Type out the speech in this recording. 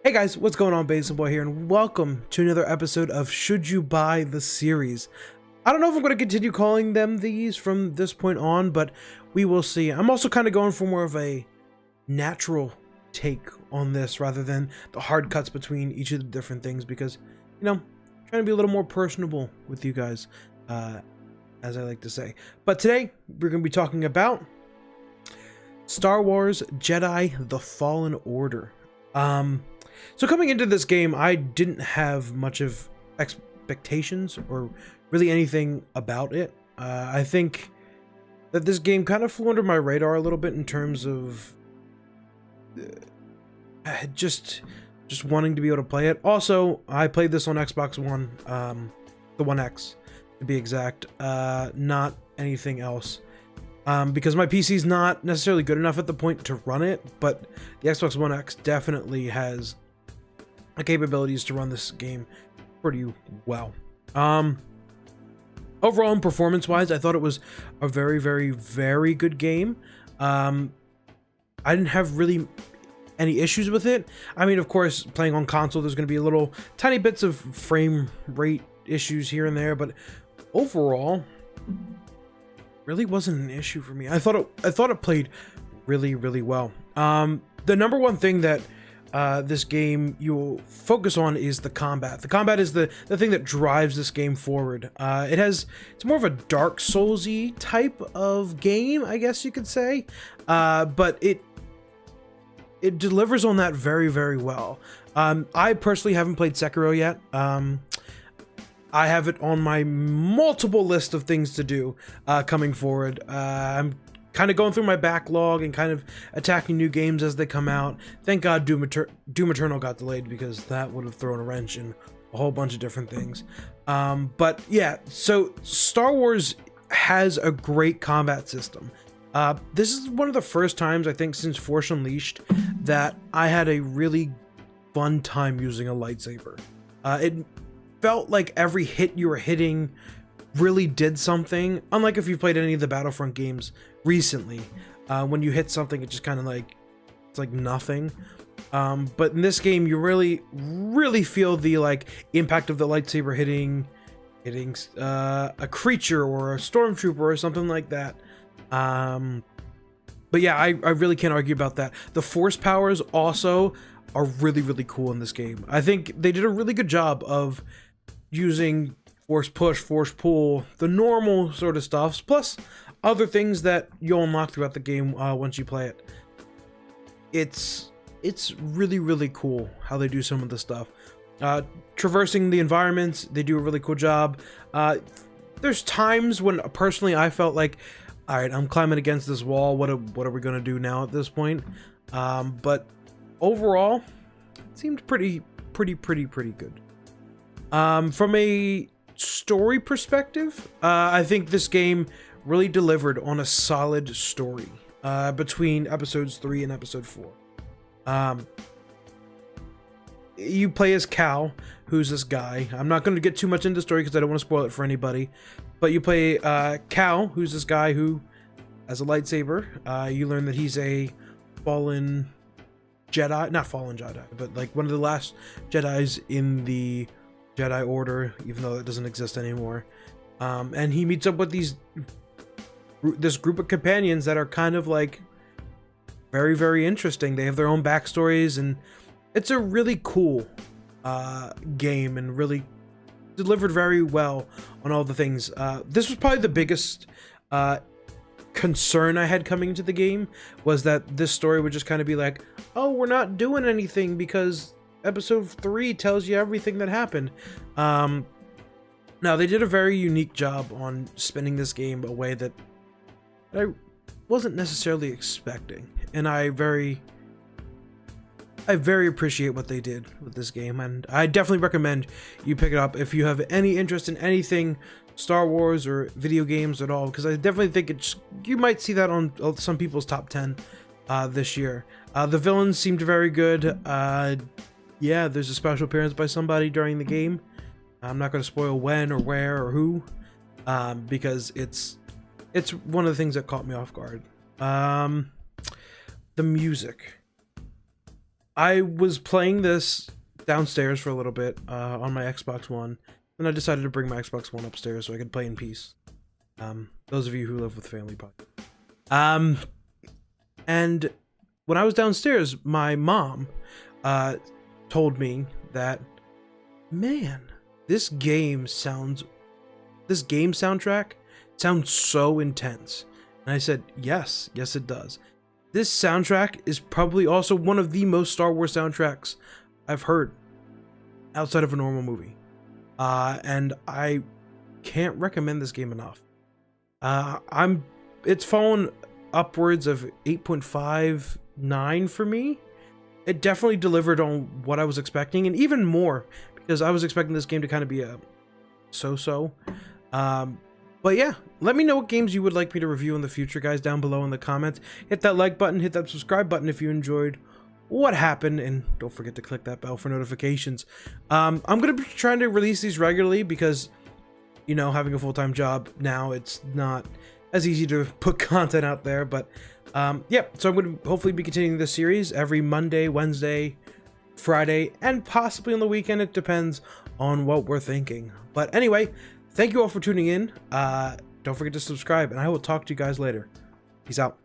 Hey guys, what's going on? Basin Boy here, and welcome to another episode of Should You Buy the Series. I don't know if I'm going to continue calling them these from this point on, but we will see. I'm also kind of going for more of a natural take on this rather than the hard cuts between each of the different things because, you know, trying to be a little more personable with you guys, as I like to say. But today, we're going to be talking about Star Wars Jedi: The Fallen Order. So coming into this game, I didn't have much of expectations or really anything about it. I think that this game kind of flew under my radar a little bit in terms of just wanting to be able to play it. Also, I played this on Xbox One, the One X to be exact, not anything else. Because my PC's not necessarily good enough at the point to run it, but the Xbox One X definitely has the capabilities to run this game pretty well. Overall, and performance-wise, I thought it was a very, very, very good game. I didn't have really any issues with it. I mean, of course, playing on console, there's going to be little tiny bits of frame rate issues here and there, but overall, really wasn't an issue for me. I thought it played really, really well. The number one thing that this game you'll focus on is the combat. The combat is the thing that drives this game forward. It's more of a Dark Souls-y type of game, I guess you could say, but it delivers on that very, very well. I personally haven't played Sekiro yet. I have it on my multiple list of things to do coming forward. I'm kind of going through my backlog and kind of attacking new games as they come out. Thank God Doom Eternal got delayed because that would have thrown a wrench in a whole bunch of different things. But yeah, so Star Wars has a great combat system. This is one of the first times, I think, since Force Unleashed that I had a really fun time using a lightsaber. It felt like every hit you were hitting really did something, unlike if you've played any of the Battlefront games recently. When you hit something, it just kind of like, it's like nothing. But in this game, you really feel the like impact of the lightsaber hitting a creature or a stormtrooper or something like that. But yeah, I really can't argue about that. The force powers also are really, really cool in this game. I think they did a really good job of using force push, force pull, the normal sort of stuff, plus other things that you'll unlock throughout the game once you play it. It's really, really cool how they do some of the stuff. Traversing the environments, they do a really cool job. There's times when personally I felt like, all right, I'm climbing against this wall. What are we gonna do now at this point? But overall, it seemed pretty good. From a story perspective, I think this game really delivered on a solid story between episodes 3 and episode 4. You play as Cal, who's this guy. I'm not going to get too much into the story because I don't want to spoil it for anybody, but you play Cal, who's this guy who has a lightsaber. You learn that he's a fallen Jedi, not fallen Jedi, but like one of the last Jedis in the Jedi Order, even though it doesn't exist anymore. And he meets up with this group of companions that are kind of like very, very interesting. They have their own backstories, and it's a really cool game and really delivered very well on all the things. This was probably the biggest concern I had coming into the game, was that this story would just kind of be like, oh, we're not doing anything because episode 3 tells you everything that happened. Now, they did a very unique job on spinning this game a way that I wasn't necessarily expecting, and I very appreciate what they did with this game, and I definitely recommend you pick it up if you have any interest in anything Star Wars or video games at all, because I definitely think you might see that on some people's top 10 this year. The villains seemed very good. Yeah, there's a special appearance by somebody during the game. I'm not going to spoil when or where or who, because it's one of the things that caught me off guard. The music. I was playing this downstairs for a little bit on my Xbox One, and I decided to bring my Xbox One upstairs so I could play in peace. Those of you who live with family, probably. And when I was downstairs, my mom told me that, man, this game soundtrack sounds so intense. And I said, yes, it does. This soundtrack is probably also one of the most Star Wars soundtracks I've heard outside of a normal movie. And I can't recommend this game enough. It's fallen upwards of 8.59 for me. It definitely delivered on what I was expecting, and even more, because I was expecting this game to kind of be a so-so. But yeah, let me know what games you would like me to review in the future, guys, down below in the comments. Hit that like button, hit that subscribe button if you enjoyed what happened, and don't forget to click that bell for notifications. I'm going to be trying to release these regularly because, you know, having a full-time job now, it's not as easy to put content out there. But yeah, so I'm going to hopefully be continuing this series every Monday, Wednesday, Friday, and possibly on the weekend. It depends on what we're thinking. But anyway, thank you all for tuning in. Don't forget to subscribe, and I will talk to you guys later. Peace out.